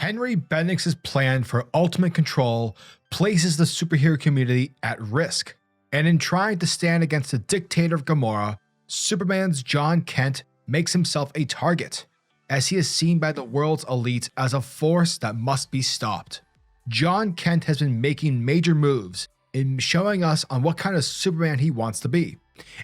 Henry Bendix's plan for ultimate control places the superhero community at risk, and in trying to stand against the dictator of Gamorra, Superman's John Kent makes himself a target, as he is seen by the world's elite as a force that must be stopped. John Kent has been making major moves in showing us on what kind of Superman he wants to be,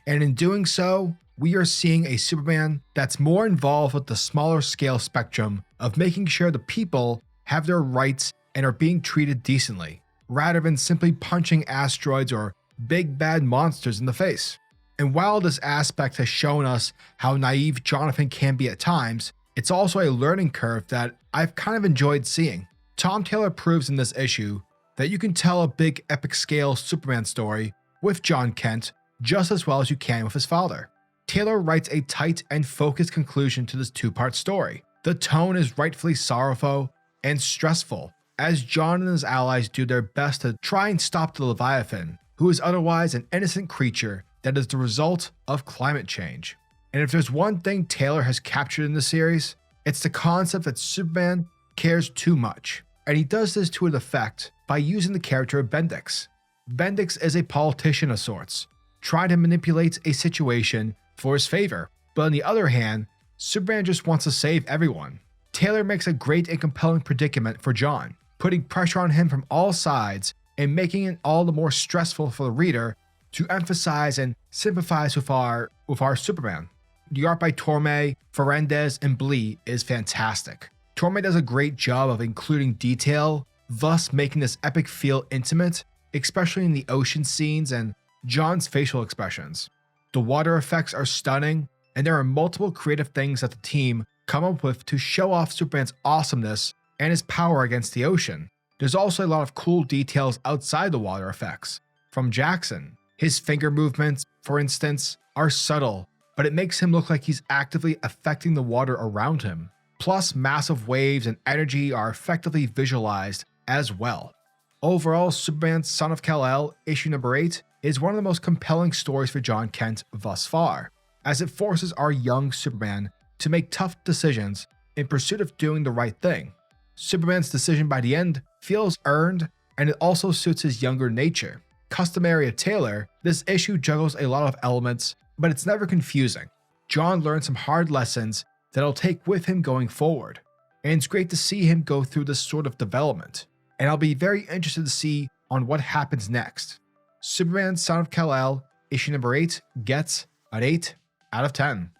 and in doing so, we are seeing a Superman that's more involved with the smaller scale spectrum of making sure the people have their rights and are being treated decently, rather than simply punching asteroids or big bad monsters in the face. And while this aspect has shown us how naive Jonathan can be at times, it's also a learning curve that I've kind of enjoyed seeing. Tom Taylor proves in this issue that you can tell a big epic scale Superman story with John Kent just as well as you can with his father. Taylor writes a tight and focused conclusion to this two-part story. The tone is rightfully sorrowful and stressful, as John and his allies do their best to try and stop the Leviathan, who is otherwise an innocent creature that is the result of climate change. And if there's one thing Taylor has captured in the series, it's the concept that Superman cares too much, and he does this to an effect by using the character of Bendix. Bendix is a politician of sorts, trying to manipulate a situation for his favor, but on the other hand, Superman just wants to save everyone. Taylor makes a great and compelling predicament for John, putting pressure on him from all sides and making it all the more stressful for the reader to emphasize and sympathize with our Superman. The art by Torme, Ferendez, and Blee is fantastic. Torme does a great job of including detail, thus making this epic feel intimate, especially in the ocean scenes and John's facial expressions. The water effects are stunning, and there are multiple creative things that the team come up with to show off Superman's awesomeness and his power against the ocean. There's also a lot of cool details outside the water effects. From Jackson, his finger movements, for instance, are subtle, but it makes him look like he's actively affecting the water around him. Plus, massive waves and energy are effectively visualized as well. Overall, Superman's Son of Kal-El, issue number 8, is one of the most compelling stories for John Kent thus far, as it forces our young Superman to make tough decisions in pursuit of doing the right thing. Superman's decision by the end feels earned, and it also suits his younger nature. Customary of Taylor, this issue juggles a lot of elements, but it's never confusing. John learns some hard lessons that he'll take with him going forward, and it's great to see him go through this sort of development, and I'll be very interested to see on what happens next. Superman Son of Kal-El, issue number 8, gets an 8 out of 10.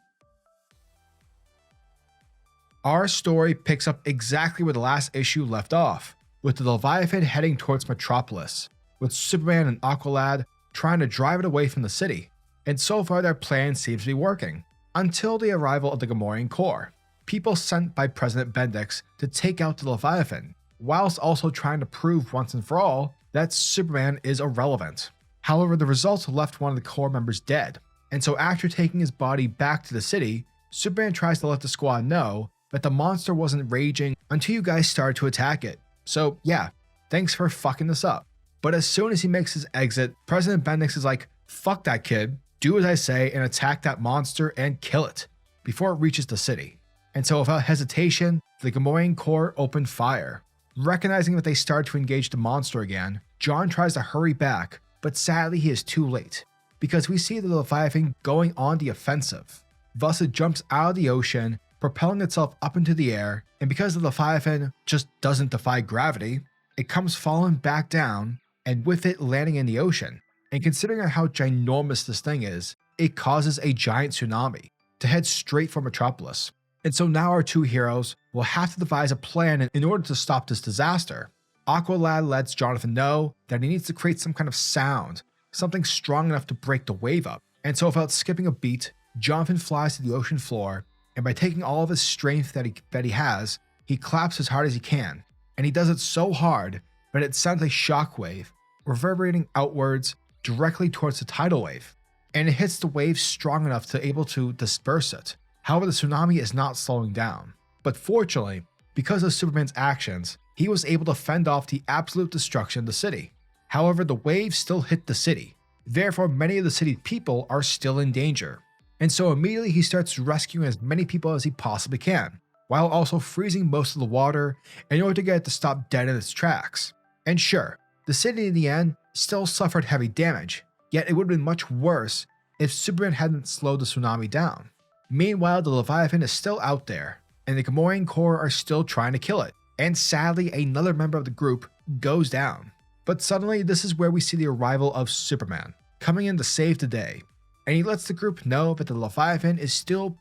Our story picks up exactly where the last issue left off, with the Leviathan heading towards Metropolis, with Superman and Aqualad trying to drive it away from the city, and so far their plan seems to be working, until the arrival of the Gamorrean Corps, people sent by President Bendix to take out the Leviathan, whilst also trying to prove once and for all that Superman is irrelevant. However, the results left one of the Corps members dead, and so after taking his body back to the city, Superman tries to let the squad know that the monster wasn't raging until you guys started to attack it. So yeah, thanks for fucking this up. But as soon as he makes his exit, President Bendix is like, fuck that kid, do as I say and attack that monster and kill it before it reaches the city. And so without hesitation, the Gamorrean Corps opened fire. Recognizing that they start to engage the monster again, John tries to hurry back, but sadly he is too late, because we see the Leviathan going on the offensive. Thus it jumps out of the ocean, propelling itself up into the air, and because the Leviathan just doesn't defy gravity, it comes falling back down, and with it landing in the ocean. And considering how ginormous this thing is, it causes a giant tsunami to head straight for Metropolis. And so now our two heroes will have to devise a plan in order to stop this disaster. Aqualad lets Jonathan know that he needs to create some kind of sound, something strong enough to break the wave up. And so without skipping a beat, Jonathan flies to the ocean floor, and by taking all of his strength that he has, he claps as hard as he can. And he does it so hard that it sends a shockwave, reverberating outwards directly towards the tidal wave. And it hits the wave strong enough to able to disperse it. However, the tsunami is not slowing down. But fortunately, because of Superman's actions, he was able to fend off the absolute destruction of the city. However, the waves still hit the city. Therefore, many of the city people are still in danger. And so immediately he starts rescuing as many people as he possibly can. while also freezing most of the water in order to get it to stop dead in its tracks. And sure, the city in the end still suffered heavy damage, yet it would have been much worse if Superman hadn't slowed the tsunami down. Meanwhile, the Leviathan is still out there, and the Gamorrean Corps are still trying to kill it, and sadly another member of the group goes down. But suddenly this is where we see the arrival of Superman, coming in to save the day, and he lets the group know that the Leviathan is still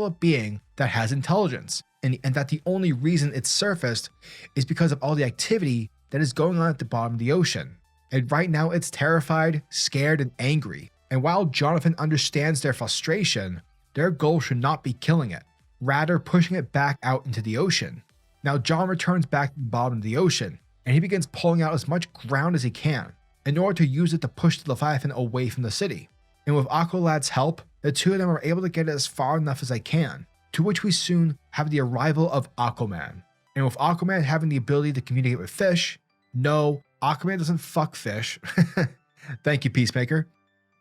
a being that has intelligence, and that the only reason it's surfaced is because of all the activity that is going on at the bottom of the ocean. And right now it's terrified, scared, and angry. And while Jonathan understands their frustration, their goal should not be killing it, rather pushing it back out into the ocean. Now John returns back to the bottom of the ocean, and he begins pulling out as much ground as he can in order to use it to push the Leviathan away from the city. And with Aqualad's help, the two of them are able to get it as far enough as they can, to which we soon have the arrival of Aquaman. And with Aquaman having the ability to communicate with fish, no, Aquaman doesn't fuck fish. Thank you, Peacemaker.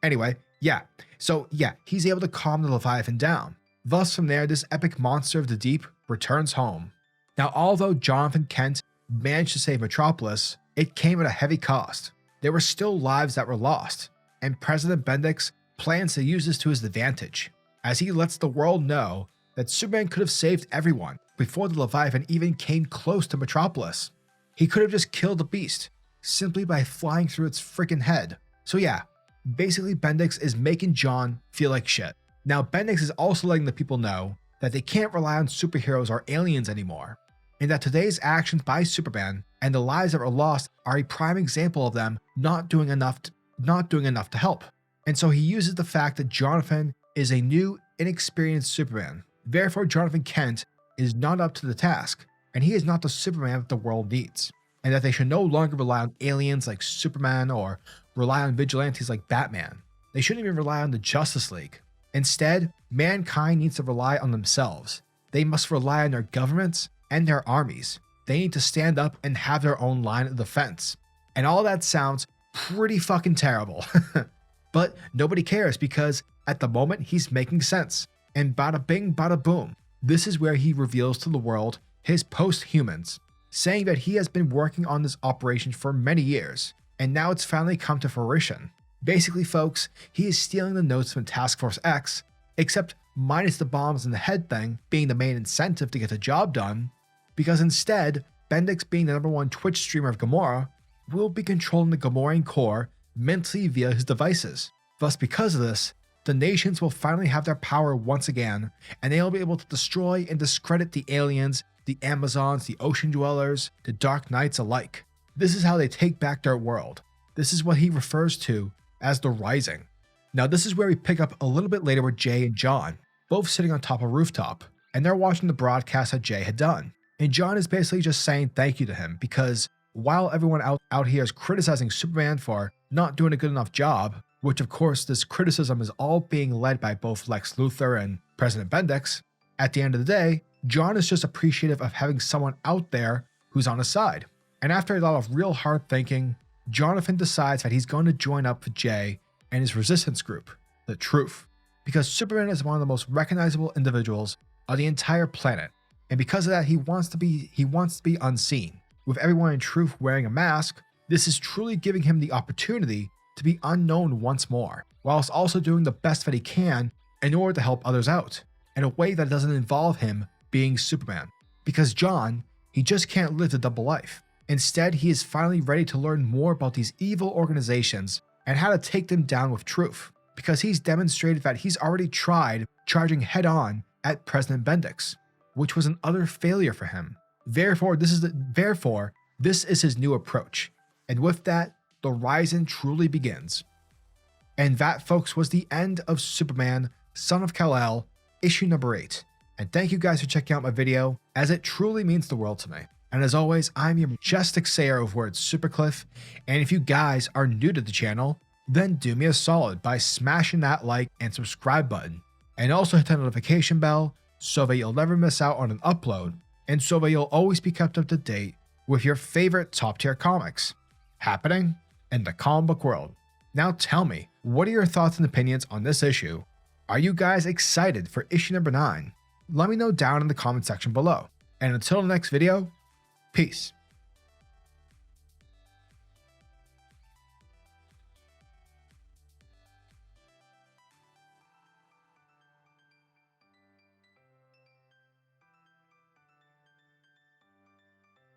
Anyway, he's able to calm the Leviathan down. Thus from there, this epic monster of the deep returns home. Now, although Jonathan Kent managed to save Metropolis, it came at a heavy cost. There were still lives that were lost, and President Bendix plans to use this to his advantage, as he lets the world know that Superman could have saved everyone before the Leviathan even came close to Metropolis. He could have just killed the beast, simply by flying through its freaking head. So yeah, basically Bendix is making John feel like shit. Now Bendix is also letting the people know that they can't rely on superheroes or aliens anymore, and that today's actions by Superman and the lives that were lost are a prime example of them not doing enough to help. And so he uses the fact that Jonathan is a new, inexperienced Superman. Therefore, Jonathan Kent is not up to the task, and he is not the Superman that the world needs, and that they should no longer rely on aliens like Superman or rely on vigilantes like Batman. They shouldn't even rely on the Justice League. Instead, mankind needs to rely on themselves. They must rely on their governments and their armies. They need to stand up and have their own line of defense. And all that sounds pretty fucking terrible. But nobody cares, because at the moment he's making sense. And bada bing bada boom, this is where he reveals to the world his post-humans, saying that he has been working on this operation for many years, and now it's finally come to fruition. Basically folks, he is stealing the notes from Task Force X, except minus the bombs in the head thing being the main incentive to get the job done, because instead, Bendix, being the #1 Twitch streamer of Gamorra, will be controlling the Gamorrean Corps mentally via his devices. Thus, because of this, the nations will finally have their power once again, and they will be able to destroy and discredit the aliens, the Amazons, the Ocean Dwellers, the Dark Knights alike. This is how they take back their world. This is what he refers to as the Rising. Now this is where we pick up a little bit later with Jay and John, both sitting on top of a rooftop, and they're watching the broadcast that Jay had done. And John is basically just saying thank you to him, because while everyone out here is criticizing Superman for not doing a good enough job, which of course this criticism is all being led by both Lex Luthor and President Bendix, at the end of the day, John is just appreciative of having someone out there who's on his side. And after a lot of real hard thinking, Jonathan decides that he's going to join up with Jay and his resistance group, the Truth, because Superman is one of the most recognizable individuals on the entire planet, and because of that he wants to be unseen. With everyone in Truth wearing a mask, this is truly giving him the opportunity to be unknown once more, whilst also doing the best that he can in order to help others out, in a way that doesn't involve him being Superman. Because John, he just can't live the double life. Instead, he is finally ready to learn more about these evil organizations and how to take them down with truth, because he's demonstrated that he's already tried charging head-on at President Bendix, which was an utter failure for him. Therefore, this is his new approach. And with that, the Rising truly begins. And that, folks, was the end of Superman, Son of Kal-El, issue number 8. And thank you guys for checking out my video, as it truly means the world to me. And as always, I'm your majestic sayer of words, SuperCliff. And if you guys are new to the channel, then do me a solid by smashing that like and subscribe button. And also hit the notification bell so that you'll never miss out on an upload, and so that you'll always be kept up to date with your favorite top tier comics happening in the comic book world. Now tell me, what are your thoughts and opinions on this issue? Are you guys excited for issue number 9? Let me know down in the comment section below. And until the next video, peace.